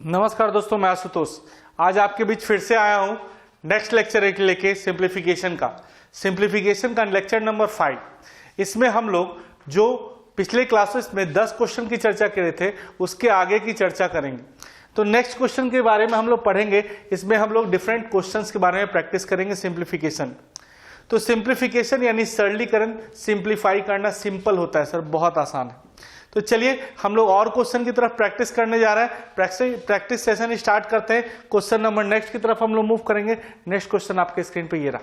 नमस्कार दोस्तों, मैं आशुतोष आज आपके बीच फिर से आया हूं नेक्स्ट लेक्चर लेके सिंप्लीफिकेशन का लेक्चर नंबर 5। इसमें हम लोग जो पिछले क्लासेस में 10 क्वेश्चन की चर्चा करे थे उसके आगे की चर्चा करेंगे। तो नेक्स्ट क्वेश्चन के बारे में हम लोग पढ़ेंगे। इसमें हम लोग डिफरेंट क्वेश्चंस के बारे में प्रैक्टिस करेंगे। सिंप्लीफिकेशन, तो सिंप्लीफिकेशन यानी सरलीकरण, सिंप्लीफाई करना सिंपल होता है सर, बहुत आसान है। तो चलिए हम लोग और क्वेश्चन की तरफ प्रैक्टिस करने जा रहे हैं। प्रैक्टिस सेशन स्टार्ट करते हैं। क्वेश्चन नंबर नेक्स्ट की तरफ हम लोग मूव करेंगे। नेक्स्ट क्वेश्चन आपके स्क्रीन पे ये रहा।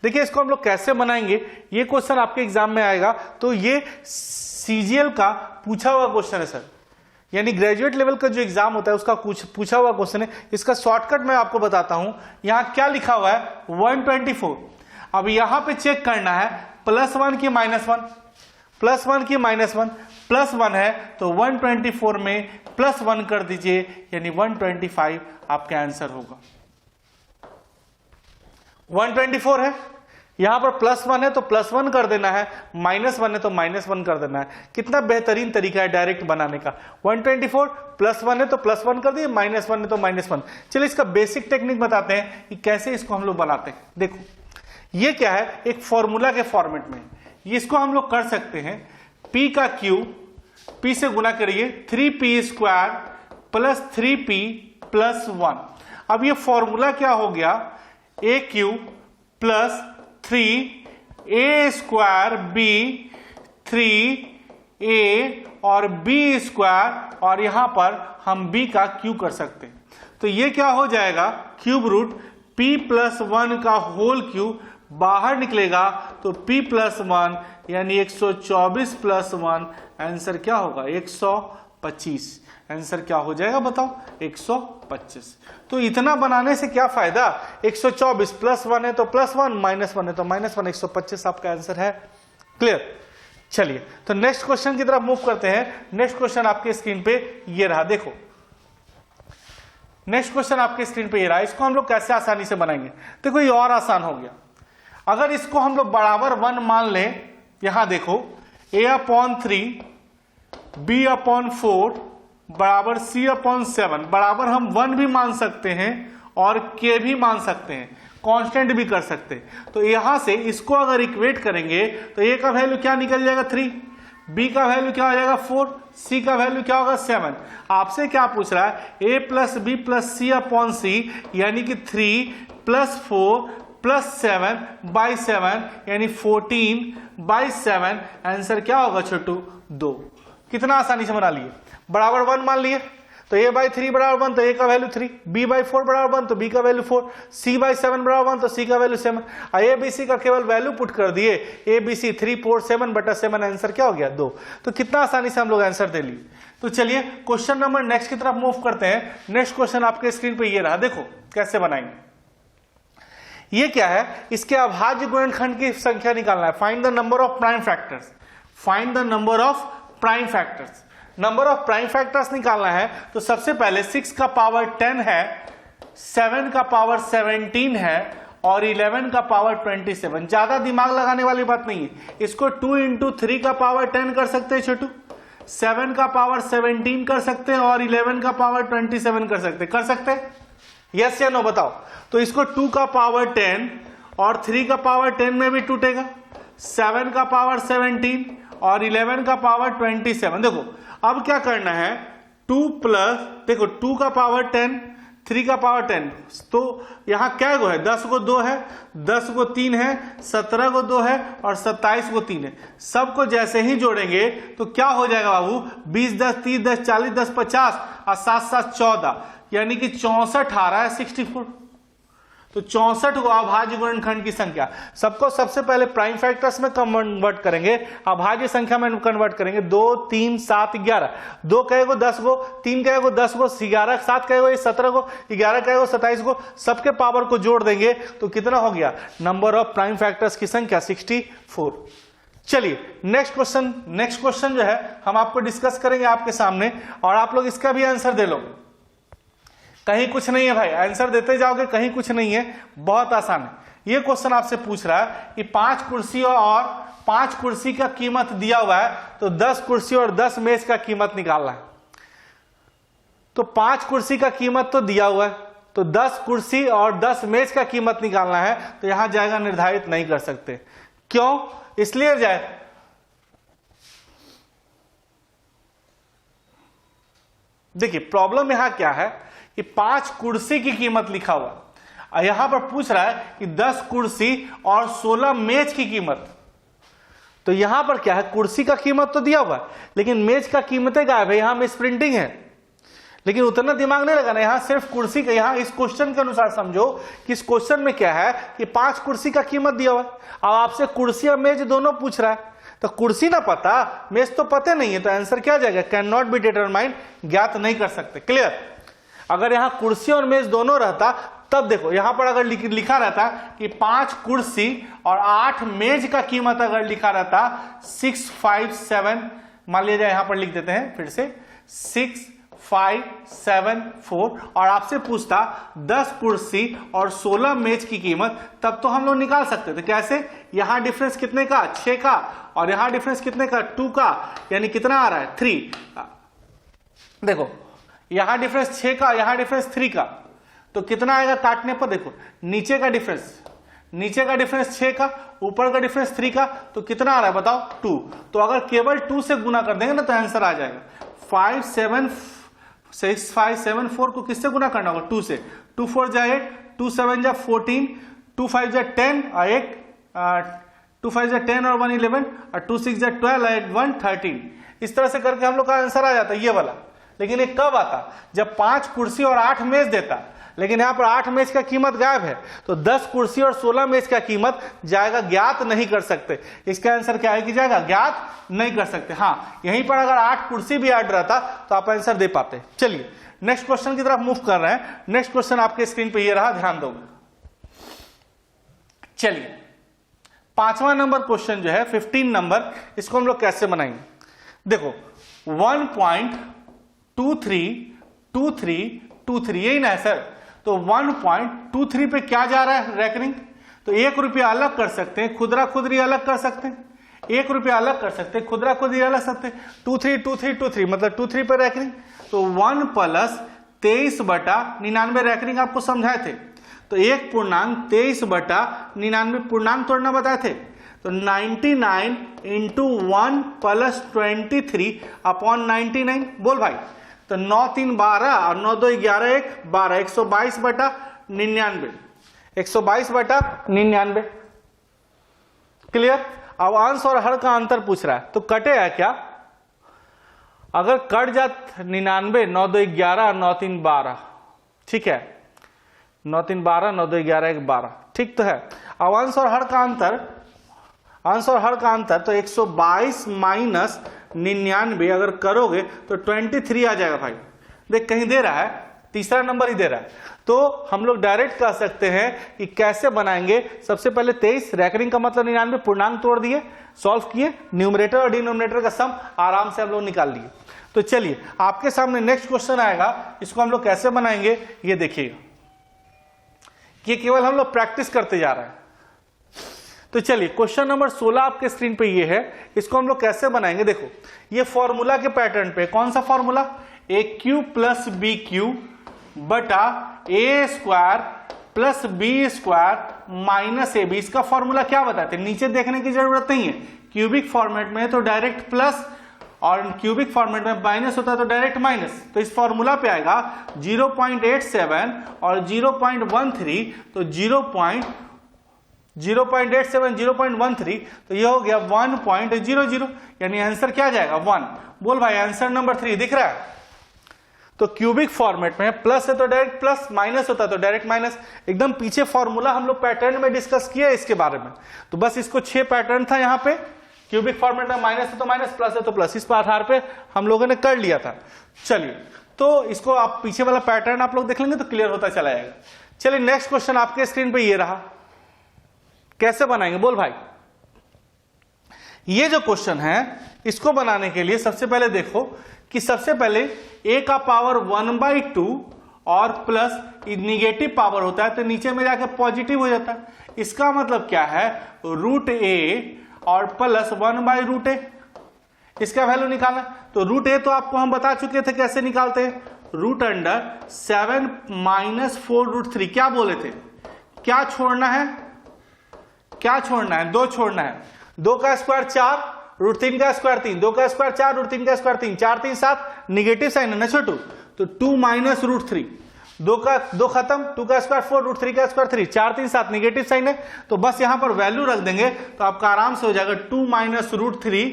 देखिए इसको हम लोग कैसे बनाएंगे, ये क्वेश्चन आपके एग्जाम में आएगा। तो ये सीजीएल का पूछा हुआ क्वेश्चन है सर, यानी ग्रेजुएट लेवल का जो एग्जाम होता है उसका पूछा हुआ क्वेश्चन है। इसका शॉर्टकट मैं आपको बताता हूं। यहां क्या लिखा हुआ है 124। अब यहां पे चेक करना है +1 की -1, +1 की -1, +1 है तो 124 में +1 कर दीजिए, यानी 125 आपका आंसर होगा। 124 है, यहां पर +1 है तो +1 कर देना है, -1 है तो -1 कर देना है। कितना बेहतरीन तरीका है डायरेक्ट बनाने का। 124 +1 है तो +1 कर दिए, -1 है तो -1। चलिए इसका बेसिक टेक्निक बताते हैं कि कैसे इसको हम लोग बनाते हैं। देखो ये क्या है, एक फॉर्मूला के फॉर्मेट में इसको हम लोग कर सकते हैं। P का क्यूब, P से गुना करिए 3P² + 3P + 1। अब ये फॉर्मूला क्या हो गया, A³ + 3A² B 3A और B² और यहां पर हम B का क्यूब कर सकते हैं। तो ये क्या हो जाएगा, क्यूब रूट P + 1 का होल क्यूब बाहर निकलेगा तो P + 1 यानी 124 + 1 आंसर क्या होगा 125। आंसर क्या हो जाएगा बताओ 125। तो इतना बनाने से क्या फायदा, 124 +1 है तो +1, -1 है तो -1, 125 आपका आंसर है। क्लियर। चलिए तो नेक्स्ट क्वेश्चन की तरफ मूव करते हैं। नेक्स्ट क्वेश्चन आपके स्क्रीन पे ये रहा। देखो नेक्स्ट क्वेश्चन आपके स्क्रीन पे ये रहा। इसको हम लोग कैसे आसानी से बनाएंगे, देखो ये और आसान हो गया। अगर इसको हम लोग बराबर 1 मान लें, यहां देखो A/3 B/4 बराबर C/7 बराबर हम 1 भी मान सकते हैं और K भी मान सकते हैं, कांस्टेंट भी कर सकते हैं। तो यहां से इसको अगर इक्वेट करेंगे तो A का वैल्यू क्या निकल जाएगा 3, B का वैल्यू क्या हो जाएगा 4, C का वैल्यू क्या होगा 7। आपसे क्या पूछ रहा है, A + B + C/C यानी कि 3 + 4 + 7/7 यानी 14/7। आंसर क्या होगा छोटू 2। कितना आसानी से बना लिए, बराबर 1 मान लिए तो A/3 बराबर 1 तो A का वैल्यू 3, B/4 बराबर 1 तो B का वैल्यू 4, C/7 बराबर 1 तो C का वैल्यू 7। ABC का केवल वैल्यू पुट कर दिए, ABC 3 4 7/7। आंसर क्या हो गया 2। तो कितना आसानी से हम लोग आंसर दे लिए। तो चलिए क्वेश्चन नंबर नेक्स्ट की तरफ मूव करते हैं। नेक्स्ट क्वेश्चन आपके स्क्रीन पे ये रहा। देखो कैसे बनाएंगे। ये क्या है, इसके अभाज्य गुणनखंड की संख्या निकालना है। Find the number of prime factors, find the number of prime factors. Number of prime factors निकालना है तो सबसे पहले 6 का पावर 10 है, 7 का पावर 17 है और 11 का पावर 27। ज्यादा दिमाग लगाने वाली बात नहीं है। इसको 2 × 3 का पावर 10 कर सकते हैं छोटू, 7 का पावर 17 कर सकते हैं और 11 का पावर 27 कर सकते हैं। यस या नो बताओ। तो इसको 2 का पावर 10 और 3 का पावर 10 में भी टूटेगा, 7 का पावर 17 और 11 का पावर 27। देखो अब क्या करना है, 2 का पावर 10, 3 का पावर 10, तो यहां क्या गो है 10 को 2 है, 10 को 3 है, 17 को 2 है और 27 को 3 है। सबको जैसे ही जोड़ेंगे तो क्या हो जाएगा बाबू, 20 10 30 10 40 10 50 और 7 7 14 यानी कि 64 आ रहा है 64। तो 64 को अभाज्य गुणनखंड की संख्या। सबको सबसे पहले प्राइम फैक्टर्स में कन्वर्ट करेंगे, अभाज्य संख्या में कन्वर्ट करेंगे। 2 3 7 11, 2 कहेगो 10 गो, 3 कहेगो 10 गो, 11 7 कहेगो 17 गो, 11 कहेगो 27 गो। सबके पावर को जोड़ देंगे तो कितना हो गया, नंबर ऑफ प्राइम फैक्टर्स की संख्या 64। चलिए नेक्स्ट क्वेश्चन जो है हम आपको डिस्कस करेंगे आपके सामने और आप लोग इसका भी आंसर दे लो। कहीं कुछ नहीं है भाई, आंसर देते जाओगे कहीं कुछ नहीं है, बहुत आसान है। ये क्वेश्चन आपसे पूछ रहा है कि 5 कुर्सी और 5 कुर्सी का कीमत दिया हुआ है तो 10 कुर्सी और 10 मेज का कीमत निकालना है। तो 5 कुर्सी का कीमत तो दिया हुआ है, तो 10 कुर्सी और 10 मेज का कीमत निकालना है, तो यहां जाएगा निर्धारित नहीं कर सकते। क्यों? इसलिए जाए, देखिए प्रॉब्लम यहां क्या है कि 5 कुर्सी की कीमत लिखा हुआ और यहां पर पूछ रहा है कि 10 कुर्सी और 16 मेज की कीमत। तो यहां पर क्या है, कुर्सी का कीमत तो दिया हुआ है लेकिन मेज का कीमतें गायब है, यहां मिस प्रिंटिंग है। लेकिन उतना दिमाग नहीं लगाना, यहां सिर्फ कुर्सी का, यहां इस क्वेश्चन के अनुसार समझो कि इस क्वेश्चन में क्या है कि 5 कुर्सी का कीमत दिया हुआ है। अब आपसे कुर्सी और मेज दोनों पूछ रहा है, तो कुर्सी ना पता, मेज तो पता नहीं है, तो आंसर क्या जाएगा, कैन नॉट बी डिटरमाइंड, ज्ञात नहीं कर सकते। क्लियर? अगर यहां कुर्सी और मेज दोनों रहता तब देखो यहां पर अगर लिखा रहता कि 5 कुर्सी और 8 मेज का कीमत अगर लिखा रहता 657, मान लीजिए यहां पर लिख देते हैं फिर से 6574, और आपसे पूछता 10 कुर्सी और 16 मेज की कीमत, तब तो हम लोग निकाल सकते थे। कैसे? यहां डिफरेंस कितने का, 6 का, और यहां डिफरेंस कितने का, 2 का, यानी कितना आ रहा है, 3। देखो यहां डिफरेंस 6 का, यहां डिफरेंस 3 का, तो कितना आएगा काटने पर, देखो नीचे का डिफरेंस 6 का, ऊपर का डिफरेंस 3 का, तो कितना आ रहा है बताओ, 2। तो अगर केवल 2 से गुना कर देंगे ना तो आंसर आ जाएगा। 6574 को किससे गुना करना होगा, 2 से। 2 4 जा 8, 2 7 जा 14, 2 5 जा 10 और 2 5 जा 10 और 1 11, और 2 6 जा 12 और 1 13। इस तरह से करके हम लोग का आंसर आ जाता ये वाला। लेकिन ये कब आता, जब 5 कुर्सी और 8 मेज देता, लेकिन यहां पर 8 मेज का कीमत गायब है, तो 10 कुर्सी और 16 मेज का कीमत जाएगा ज्ञात नहीं कर सकते। इसका आंसर क्या है कि जाएगा ज्ञात नहीं कर सकते। हाँ, यहीं पर अगर 8 कुर्सी भी ऐड रहता तो आप आंसर दे पाते। चलिए नेक्स्ट क्वेश्चन की तरफ मूव कर रहे हैं। नेक्स्ट क्वेश्चन आपके स्क्रीन पे ये रहा, ध्यान दोगे। चलिए 5वां नंबर क्वेश्चन जो है 15 नंबर, इसको हम लोग कैसे बनाएंगे। देखो 1.232323 यही ना है सर, तो 1.23 पे क्या जा रहा है, रैकरिंग, तो 1 रुपया अलग कर सकते हैं, खुदरा खुदरी अलग कर सकते हैं, 1 रुपया अलग कर सकते हैं, खुदरा खुदरी अलग सकते हैं। 232323 मतलब 23 पे रैकरिंग, तो 1 + 23/99 रैकरिंग आपको समझाए थे, तो 1.23/99 पूर्णांक तोड़ना बताए थे, तो 99 × 1 + 23/99 बोल भाई, तो 9 3 12 और 9 2 11 1 12, 122/99, 122/99। क्लियर? अब अंश और हर का अंतर पूछ रहा है, तो कटे है क्या, अगर कट जात 99, 9 2 11 9 3 12, ठीक है, 9 3 12 9 2 11 1 12, ठीक तो है। अब अंश और हर का अंतर, तो 122 - 99 अगर करोगे तो 23 आ जाएगा भाई। देख कहीं दे रहा है, तीसरा नंबर ही दे रहा है, तो हम लोग डायरेक्ट कह सकते हैं कि कैसे बनाएंगे। सबसे पहले 23 रैकरिंग का मतलब 99, पूर्णांक तोड़ दिए, सॉल्व किए, न्यूमरेटर और डिनोमिनेटर का सम आराम से हम लोग निकाल लिए। तो चलिए आपके सामने नेक्स्ट क्वेश्चन आएगा, इसको हम लोग कैसे बनाएंगे ये देखिएगा, ये केवल हम लोग प्रैक्टिस करते जा रहे हैं। तो चलिए क्वेश्चन नंबर 16 आपके स्क्रीन पे ये है, इसको हम लोग कैसे बनाएंगे। देखो ये फॉर्मूला के पैटर्न पे, कौन सा फॉर्मूला, AQ + BQ बटा A² + B² - AB, इसका फॉर्मूला क्या बताते हैं, नीचे देखने की जरूरत नहीं है। क्यूबिक फॉर्मेट में तो डायरेक्ट प्लस, और क्यूबिक फॉर्मेट में माइनस होता है तो डायरेक्ट माइनस, तो इस फॉर्मूला पे आएगा 0.87 और 0.13, तो 0.87 0.13, तो ये हो गया 1.00, यानी आंसर क्या जाएगा 1। बोल भाई आंसर नंबर 3 दिख रहा है। तो क्यूबिक फॉर्मेट में प्लस है तो डायरेक्ट प्लस, माइनस होता है तो डायरेक्ट माइनस। एकदम पीछे फॉर्मूला हम लोग पैटर्न में डिस्कस किया इसके बारे में, तो बस इसको 6 पैटर्न था यहाँ पे। क्यूबिक फॉर्मेट में माइनस है तो माइनस, प्लस है तो प्लस, इस आधार पे हम लोगों ने कर लिया था। चलिए तो इसको आप पीछे वाला पैटर्न आप लोग देख लेंगे तो क्लियर होता चला जाएगा। चलिए नेक्स्ट क्वेश्चन आपके स्क्रीन पे ये रहा, कैसे बनाएंगे बोल भाई। ये जो क्वेश्चन है इसको बनाने के लिए सबसे पहले देखो कि सबसे पहले a का पावर 1/2 और प्लस निगेटिव पावर होता है तो नीचे में जाके पॉजिटिव हो जाता है। इसका मतलब क्या है, √a और प्लस 1/√a, इसका वैल्यू निकालना। तो √a तो आपको हम बता चुके थे कैसे निकालते हैं, रूट अंडर 7 माइनस 4√3। क्या बोले थे, क्या छोड़ना है, क्या छोड़ना है, 2 छोड़ना है। 2 का स्क्वायर 4, √3 का स्क्वायर 3, 2 का स्क्वायर 4, √3 का स्क्वायर 3, 4 3 7, निगेटिव साइन है ना छोटू, तो 2 माइनस √3, 2 का 2 खत्म, 2 का स्क्वायर 4, √3 का स्क्वायर 3, 4 3 7, निगेटिव साइन है, तो बस यहां पर वैल्यू रख देंगे तो आपका आराम से हो जाएगा 2 माइनस √3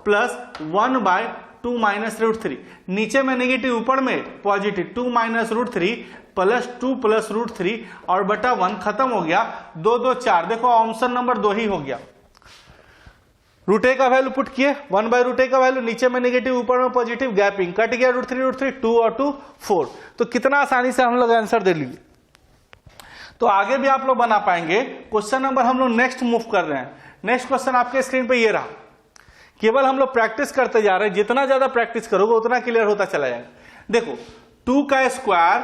प्लस 1/2 माइनस √3। नीचे में नेगेटिव, ऊपर में पॉजिटिव, 2 माइनस √3 प्लस 2 प्लस √3 और बटा 1, खत्म हो गया। 2 2 4, देखो ऑप्शन नंबर 2 ही हो गया। √a का वैल्यू पुट किए, 1/√a का वैल्यू, नीचे में नेगेटिव ऊपर में पॉजिटिव, गैपिंग, कट गया √3 2 और 2 4। तो कितना आसानी से हम लोग आंसर दे लिए। तो आगे भी आप लोग बना पाएंगे। क्वेश्चन नंबर हम लोग नेक्स्ट मूव कर रहे हैं। नेक्स्ट क्वेश्चन आपके स्क्रीन पे ये रहा। केवल हम लोग प्रैक्टिस करते जा रहे हैं, जितना ज्यादा प्रैक्टिस करोगे उतना क्लियर होता चला जाएगा। देखो 2 का स्क्वायर,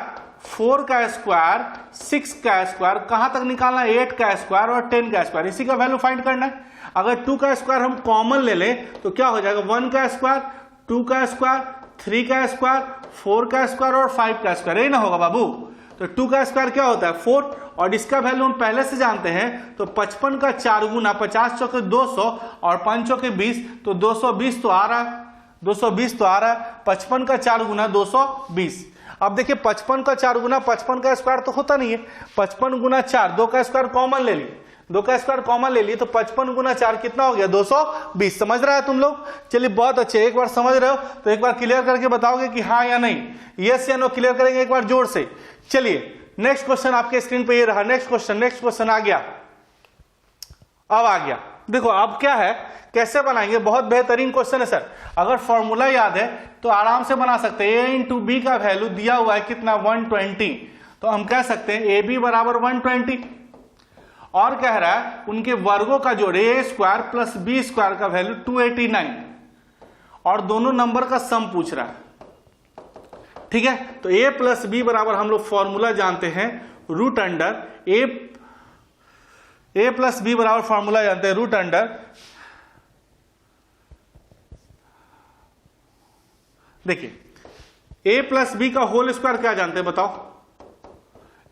4 का स्क्वायर, 6 का स्क्वायर, कहां तक निकालना है, 8 का स्क्वायर और 10 का स्क्वायर, इसी का वैल्यू फाइंड करना है। अगर 2 का स्क्वायर हम कॉमन ले लें तो क्या हो जाएगा, 1 का स्क्वायर, 2 का स्क्वायर, 3 का स्क्वायर, 4 का स्क्वायर और 5 का स्क्वायर, यही ना होगा बाबू। तो 2 का स्क्वायर क्या होता है 4, और इसका वैल्यू हम पहले से जानते हैं, तो 55 का 4 गुना, 50 चौके 200 और 5 चौके 20, तो 220 तो आ रहा है, 220 तो आ रहा है। 55 का 4 गुना 220। अब देखिए 55 का 4 गुना, 55 का स्क्वायर तो होता नहीं है, 55 गुना 4, 2 का स्क्वायर कॉमन ले लिए, 2 का स्क्वायर कॉमन ले लिए, तो 55 गुना 4 कितना हो गया 220। समझ रहा है तुम लोग, चलिए बहुत अच्छे। एक बार समझ रहे हो तो एक बार क्लियर करके बताओगे कि हाँ या नहीं, यस या नो, क्लियर करेंगे एक बार जोर से। चलिए नेक्स्ट क्वेश्चन आपके स्क्रीन पे ये रहा। नेक्स्ट क्वेश्चन आ गया, अब आ गया। देखो अब क्या है, कैसे बनाएंगे, बहुत बेहतरीन क्वेश्चन है सर। अगर फॉर्मूला याद है तो आराम से बना सकते हैं। a इंटू बी का वैल्यू दिया हुआ है कितना 120, तो हम कह सकते हैं ए बी बराबर 120, और कह रहा है उनके वर्गों का जोड़ ए स्क्वायर प्लस बी स्क्वायर का वैल्यू 289, और दोनों नंबर का सम पूछ रहा है। ठीक है, तो a प्लस बी बराबर हम लोग फॉर्मूला जानते हैं root under A plus B बराबर फॉर्मूला जानते हैं रूट अंडर, देखिए a प्लस बी का होल स्क्वायर क्या जानते हैं बताओ,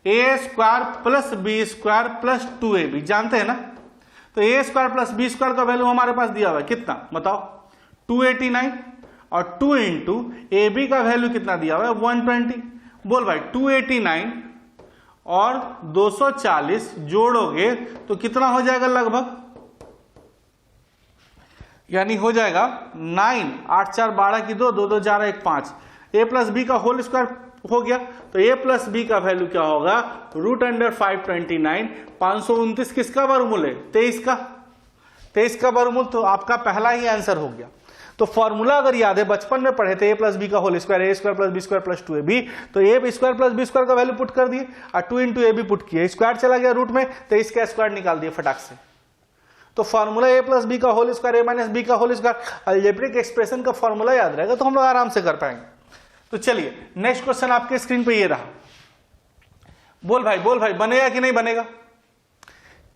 A square plus B square plus 2ab जानते हैं ना। तो A square plus B square का वैल्यू हमारे पास दिया हुआ है कितना बताओ 289, और 2 इंटू ए बी का वैल्यू कितना दिया हुआ है 120। बोल भाई 289 और 240 जोड़ोगे तो कितना हो जाएगा लगभग, यानी हो जाएगा 9, 8 4 12 की 2, 2 2 4 1 5। ए प्लस बी का होल स्क्वायर हो गया, तो ए प्लस बी का वैल्यू क्या होगा रूट अंडर 529। 529 किसका वर्गमूल है 23 का, 23 का वर्गमूल, तो आपका पहला ही आंसर हो गया। तो फॉर्मूला अगर याद है बचपन में पढ़े थे, ए प्लस बी का whole square, A square plus B square plus 2ab, तो A square plus B square का वैल्यू पुट कर दिए और 2 इंटू ए बी पुट किए, स्क्वायर चला गया रूट में, 23 का स्क्वायर निकाल दिए फटाक से। तो फॉर्मूला ए प्लस बी का होल स्क्वायर, ए माइनस बी का होल स्क्वायर, अलजेब्रिक एक्सप्रेशन का फॉर्मूला याद रहेगा तो हम लोग आराम से कर पाएंगे। तो चलिए नेक्स्ट क्वेश्चन आपके स्क्रीन पे ये रहा। बोल भाई बनेगा कि नहीं बनेगा,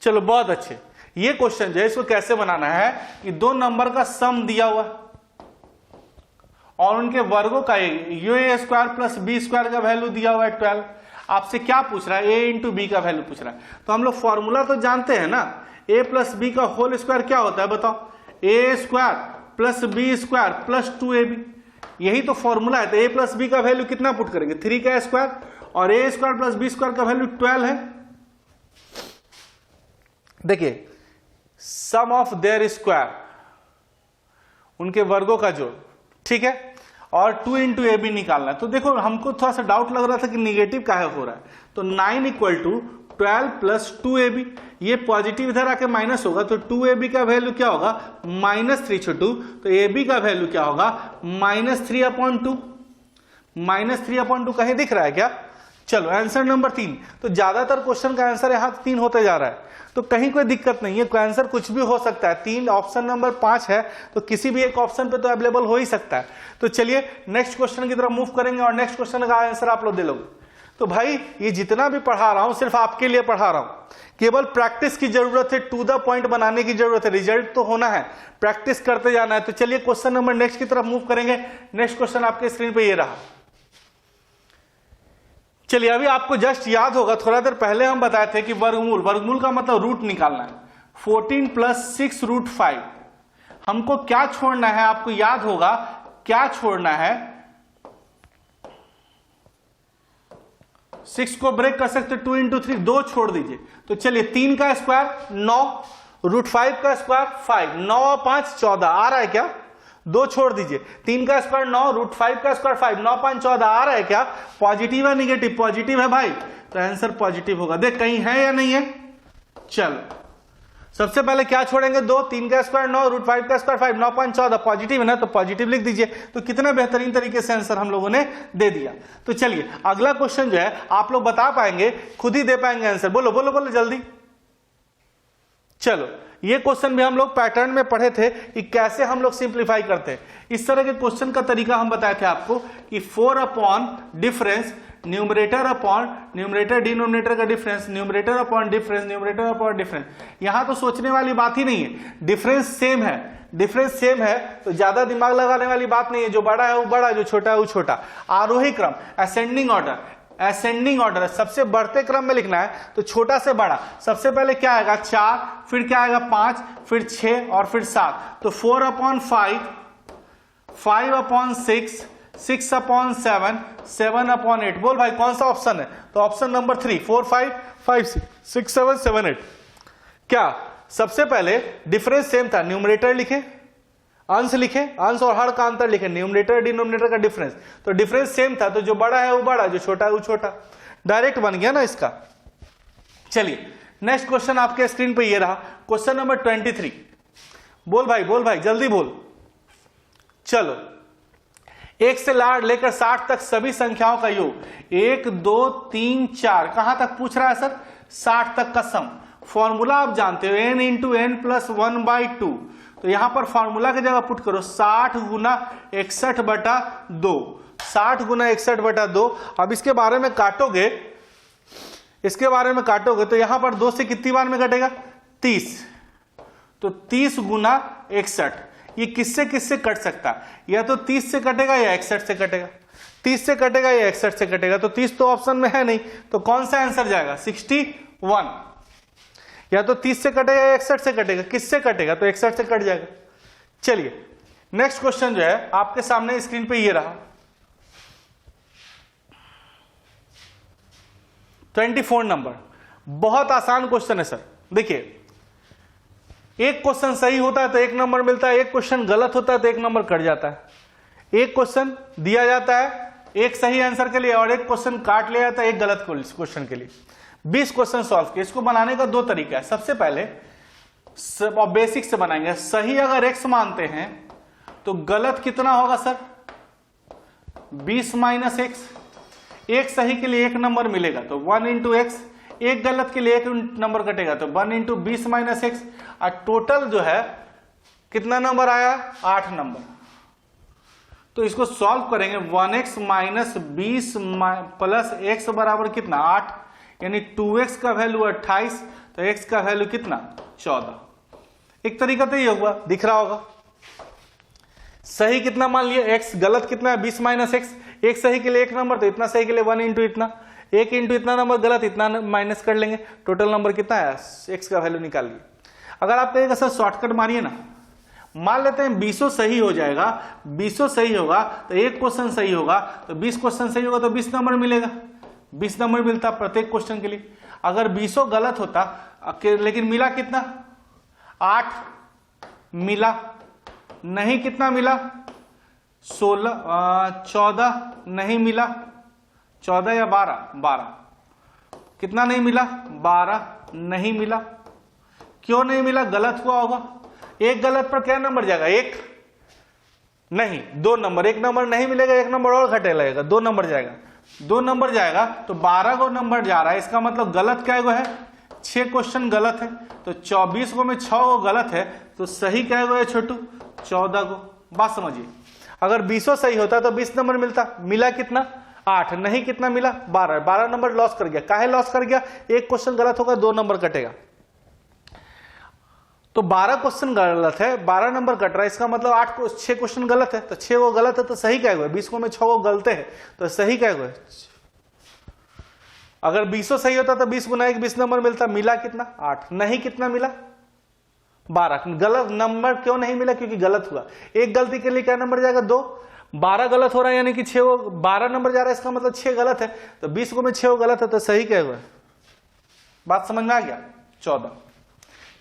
चलो बहुत अच्छे। ये क्वेश्चन जो है इसको कैसे बनाना है कि 2 नंबर का सम दिया हुआ और उनके वर्गों का ए स्क्वायर प्लस बी स्क्वायर का वैल्यू दिया हुआ है 12। आपसे क्या पूछ रहा है ए इंटू बी का वैल्यू पूछ रहा है। तो हम लोग फॉर्मूला तो जानते हैं ना, ए प्लस बी का होल स्क्वायर क्या होता है बताओ, A square plus B square plus 2ab, यही तो फॉर्मूला है। तो ए प्लस बी का वैल्यू कितना पुट करेंगे 3 का स्क्वायर, और A square plus B square का वैल्यू 12 है। देखिए सम ऑफ देयर स्क्वायर, उनके वर्गों का जोड़, ठीक है, और 2 इंटू ए बी निकालना है। तो देखो हमको थोड़ा सा डाउट लग रहा था कि निगेटिव काहे हो रहा है, तो 9 इक्वल टू 12 प्लस 2ab, ये पॉजिटिव इधर आके माइनस होगा, तो 2ab का वैल्यू क्या होगा -3 छोटू, तो ab का वैल्यू क्या होगा -3/2। -3/2 कहीं दिख रहा है क्या। चलो आंसर नंबर 3। तो ज्यादातर क्वेश्चन का आंसर यहाँ 3 होते जा रहा है, तो कहीं कोई दिक्कत नहीं है, कोई आंसर कुछ भी हो सकता है। 3 ऑप्शन नंबर 5 है, तो किसी भी एक ऑप्शन पे तो अवेलेबल हो ही सकता है। तो चलिए नेक्स्ट क्वेश्चन की तरफ मूव करेंगे और नेक्स्ट क्वेश्चन का आंसर आप लोग दे लोगे। तो भाई ये जितना भी पढ़ा रहा हूं सिर्फ आपके लिए पढ़ा रहा हूं, केवल प्रैक्टिस की जरूरत है, टू द पॉइंट बनाने की जरूरत है, रिजल्ट तो होना है, प्रैक्टिस करते जाना है। तो चलिए क्वेश्चन नंबर नेक्स्ट की तरफ मूव करेंगे। नेक्स्ट क्वेश्चन आपके स्क्रीन पे ये रहा। चलिए अभी आपको जस्ट याद होगा, थोड़ा देर पहले हम बताए थे कि वर्गमूल, वर्गमूल का मतलब रूट निकालना है। 14 + 6 √5। हमको क्या छोड़ना है, आपको याद होगा क्या छोड़ना है, 6 को ब्रेक कर सकते 2 × 3, 2 छोड़ दीजिए। तो चलिए 3 का स्क्वायर 9, √5 का स्क्वायर 5, 9 और 5 14 आ रहा है क्या? 2 छोड़ दीजिए। 3 का स्क्वायर 9, √5 का स्क्वायर 5, 9 5 14 आ रहा है क्या? पॉजिटिव है निगेटिव? पॉजिटिव है भाई, तो आंसर पॉजिटिव होगा। देख कहीं है या नहीं है? चलो सबसे पहले क्या छोड़ेंगे? 2, 3 का स्क्वायर 9, √5 का स्क्वायर 5, 9 5 14, पॉजिटिव है ना, तो पॉजिटिव लिख दीजिए। तो कितना बेहतरीन तरीके से आंसर हम लोगों ने दे दिया। तो चलिए अगला क्वेश्चन जो है आप लोग बता पाएंगे, खुद ही दे पाएंगे आंसर। बोलो बोलो बोलो जल्दी। चलो ये क्वेश्चन भी हम लोग पैटर्न में पढ़े थे कि कैसे हम लोग सिंप्लीफाई करते हैं। इस तरह के क्वेश्चन का तरीका हम बताए थे आपको कि 4 upon difference, numerator upon numerator, denominator का difference, numerator upon difference, numerator upon difference. यहां तो सोचने वाली बात ही नहीं है, डिफरेंस सेम है, डिफरेंस सेम है तो ज्यादा दिमाग लगाने वाली बात नहीं है। जो बड़ा है वो बड़ा, जो छोटा है वो छोटा। आरोही क्रम, असेंडिंग ऑर्डर, असेंडिंग ऑर्डर, सबसे बढ़ते क्रम में लिखना है तो छोटा से बड़ा। सबसे पहले क्या आएगा? 4, फिर क्या आएगा? 5, फिर 6 और फिर 7। तो 4/5, 5/6, 6/7, 7/8। बोल भाई कौन सा ऑप्शन है? तो ऑप्शन नंबर 3, 4 5 5 6 7 7 8। क्या सबसे पहले डिफरेंस सेम था, न्यूमरेटर लिखे, अंश लिखे, अंश और हर का अंतर लिखे, न्यूमरेटर डिनोमिनेटर का डिफरेंस। तो डिफरेंस सेम था तो जो बड़ा है वो बड़ा, जो छोटा है वो छोटा। डायरेक्ट बन गया ना इसका। चलिए नेक्स्ट क्वेश्चन आपके स्क्रीन पे ये रहा, क्वेश्चन नंबर 23। बोल भाई जल्दी बोल। चलो 1 से लेकर 60 तक सभी संख्याओं का योग, 1 2 3 4, कहां तक पूछ रहा है सर? 60 तक का सम। फॉर्मूला आप जानते हो, n × n + 1/2। तो यहां पर फॉर्मूला की जगह पुट करो 60 × 61/2, 60 × 61/2। अब इसके बारे में काटोगे, इसके बारे में काटोगे तो यहां पर 2 से कितनी बार में कटेगा? 30। तो 30 × 61, ये किससे किससे कट सकता है? या तो 30 से कटेगा या 61 से कटेगा, 30 से कटेगा या 61 से कटेगा। तो 30 तो ऑप्शन में है नहीं, तो कौन सा आंसर जाएगा? 61। या तो 30 से कटेगा या 61 से कटेगा, किससे कटेगा? तो 61 से कट जाएगा। चलिए नेक्स्ट क्वेश्चन जो है आपके सामने स्क्रीन पे ये रहा, 24 नंबर। बहुत आसान क्वेश्चन है सर। देखिए एक क्वेश्चन सही होता है तो 1 नंबर मिलता है, एक क्वेश्चन गलत होता है तो 1 नंबर कट जाता है। एक क्वेश्चन दिया जाता है एक सही आंसर के लिए और एक क्वेश्चन काट लिया जाता है एक गलत क्वेश्चन के लिए। 20 क्वेश्चन सॉल्व किए। इसको बनाने का 2 तरीका है। सबसे पहले बेसिक से बनाएंगे। सही अगर x मानते हैं तो गलत कितना होगा सर? 20 - x। एक सही के लिए 1 नंबर मिलेगा तो 1 × x, एक गलत के लिए 1 नंबर कटेगा तो 1 × 20 - x। और टोटल जो है कितना नंबर आया? 8 नंबर। तो इसको सॉल्व करेंगे 1x - 20 + x बराबर कितना? 8, यानी 2x का वैल्यू 28 तो x का वैल्यू कितना? 14। एक तरीका तो ये होगा, दिख रहा होगा। सही कितना मान लिया x, गलत कितना है? 20 - x। एक सही के लिए 1 नंबर तो इतना सही के लिए 1 × इतना, 1 × इतना नंबर गलत, इतना माइनस कर लेंगे। टोटल नंबर कितना है? x का वैल्यू निकाल लिए। अगर आप कहेंगे सर शॉर्टकट मारिए ना, मान लेते हैं 20 सही हो जाएगा, 20 सही होगा तो एक क्वेश्चन सही होगा, तो 20 क्वेश्चन सही होगा तो 20 नंबर मिलेगा। 20 नंबर मिलता प्रत्येक क्वेश्चन के लिए। अगर 20 गलत होता लेकिन मिला कितना? 8 मिला, नहीं कितना मिला? 14 नहीं मिला, 14 या 12 कितना नहीं मिला? 12 नहीं मिला। क्यों नहीं मिला? गलत हुआ होगा। एक गलत पर क्या नंबर जाएगा? 1 नहीं, 2 नंबर। 1 नंबर नहीं मिलेगा, 1 नंबर और घटे लगेगा, 2 नंबर जाएगा। 2 नंबर जाएगा तो 12 को नंबर जा रहा है। इसका मतलब गलत क्या है? 6 क्वेश्चन गलत है। तो 24 को में 6 को गलत है तो सही क्या है छोटू? 14 को। बात समझिए। अगर 20 सही होता तो 20 नंबर मिलता, मिला कितना? 8 नहीं कितना मिला? 12 नंबर लॉस कर गया। काहे लॉस कर गया? एक क्वेश्चन गलत होगा, 2 नंबर कटेगा। तो 12 क्वेश्चन गलत है, 12 नंबर कट रहा है। इसका मतलब 6 क्वेश्चन गलत है तो 6 वो गलत है तो सही क्या है? 20 को में 6 वो गलत है तो सही क्या है? अगर 20 सही होता तो 20 गुना 1 20 नंबर मिलता, मिला कितना 8, नहीं कितना मिला 12। गलत नंबर क्यों नहीं मिला? क्योंकि गलत हुआ। एक गलती के लिए क्या नंबर जाएगा 2, 12 गलत हो रहा है यानी कि 6 12 नंबर जा रहा है, इसका मतलब 6 गलत है, तो 20 को में 6 गलत है, तो सही क्या हुआ? बात समझ में आ गया? 14।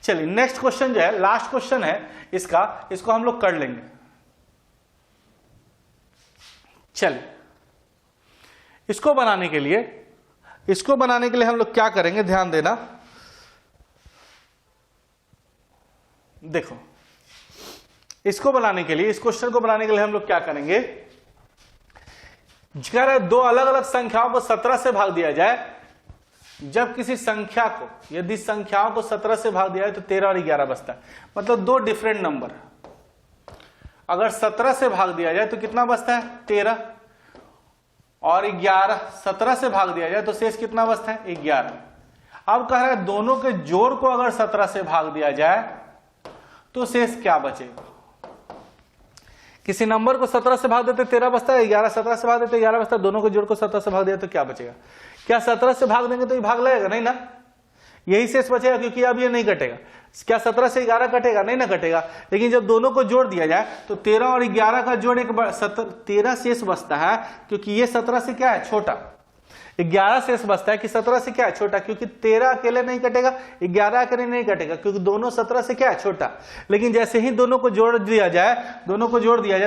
चलिए नेक्स्ट क्वेश्चन जो है, लास्ट क्वेश्चन है इसका, इसको हम लोग कर लेंगे। चलिए इसको बनाने के लिए हम लोग क्या करेंगे, ध्यान देना। देखो इसको बनाने के लिए, इस क्वेश्चन को बनाने के लिए हम लोग क्या करेंगे, अगर दो अलग अलग संख्याओं को 17 से भाग दिया जाए, जब किसी संख्या को, यदि संख्याओं को 17 से भाग दिया जाए तो 13 और 11 बचता है। मतलब दो डिफरेंट नंबर अगर 17 से भाग दिया जाए तो कितना बचता है 13 और 11, 17 से भाग दिया जाए तो शेष कितना बचता है 11। अब कह रहा है दोनों के जोड़ को अगर 17 से भाग दिया जाए तो शेष क्या बचेगा। किसी नंबर को 17 से भाग देते 13 बचता है, 11 17 से भाग देते 11 बचता है, दोनों के जोड़ को 17 से भाग दिया तो क्या बचेगा। क्या 17 से भाग देंगे तो ये भाग लगेगा? नहीं ना, यही शेष बचेगा, क्योंकि अब ये नहीं कटेगा। क्या 17 से 11 कटेगा? नहीं ना कटेगा। लेकिन जब दोनों को जोड़ दिया जाए तो 13 और 11 का जोड़ एक 13 शेष बचता है, क्योंकि ये 17 से क्या है छोटा। 11 शेष बचता है कि 17 से क्या है छोटा, क्योंकि 13 अकेले नहीं कटेगा, 11 अकेले नहीं कटेगा, क्योंकि दोनों 17 से क्या है छोटा। लेकिन जैसे ही दोनों को जोड़ दिया जाए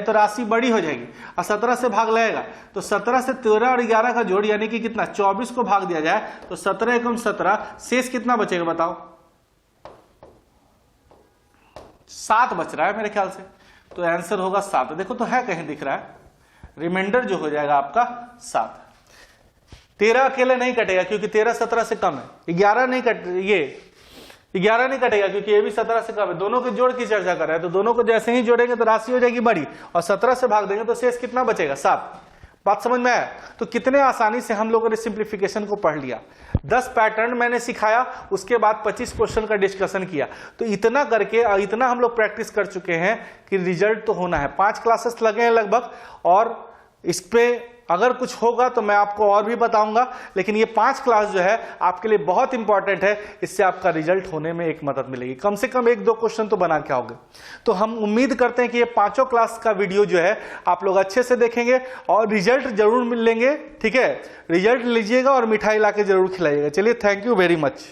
तो राशि बड़ी हो जाएगी और 17 से भाग लगेगा। तो 17 से 13 और 11 का जोड़ यानी कि कितना 24 को भाग दिया जाए तो 17 एकम 17, शेष कितना बचेगा बताओ? 7 बच रहा है मेरे ख्याल से, तो आंसर होगा 7। देखो तो है कहीं दिख रहा है, रिमाइंडर जो हो जाएगा आपका 7। 13 अकेले नहीं कटेगा क्योंकि 13 17 से कम है। 11 नहीं कटेगा क्योंकि ये भी 17 से कम है। दोनों के जोड़ की चर्चा कर रहे हैं, तो दोनों को जैसे ही जोड़ेंगे तो राशि हो जाएगी बड़ी, और 17 से भाग देंगे तो शेष कितना बचेगा 7। बात समझ में आया? तो कितने आसानी से हम लोगों ने सिंप्लीफिकेशन को पढ़ लिया। 10 पैटर्न मैंने सिखाया, उसके बाद 25 क्वेश्चन का डिस्कशन किया। तो इतना करके और इतना हम लोग प्रैक्टिस कर चुके हैं कि रिजल्ट तो होना है। 5 क्लासेस लगे हैं लगभग, और इस पे अगर कुछ होगा तो मैं आपको और भी बताऊंगा। लेकिन ये 5 क्लास जो है आपके लिए बहुत इंपॉर्टेंट है, इससे आपका रिजल्ट होने में एक मदद मिलेगी। कम से कम 1-2 क्वेश्चन तो बना के आओगे। तो हम उम्मीद करते हैं कि ये 5 क्लास का वीडियो जो है आप लोग अच्छे से देखेंगे और रिजल्ट जरूर मिल लेंगे। ठीक है, रिजल्ट लीजिएगा और मिठाई ला के जरूर खिलाइएगा। चलिए, थैंक यू वेरी मच।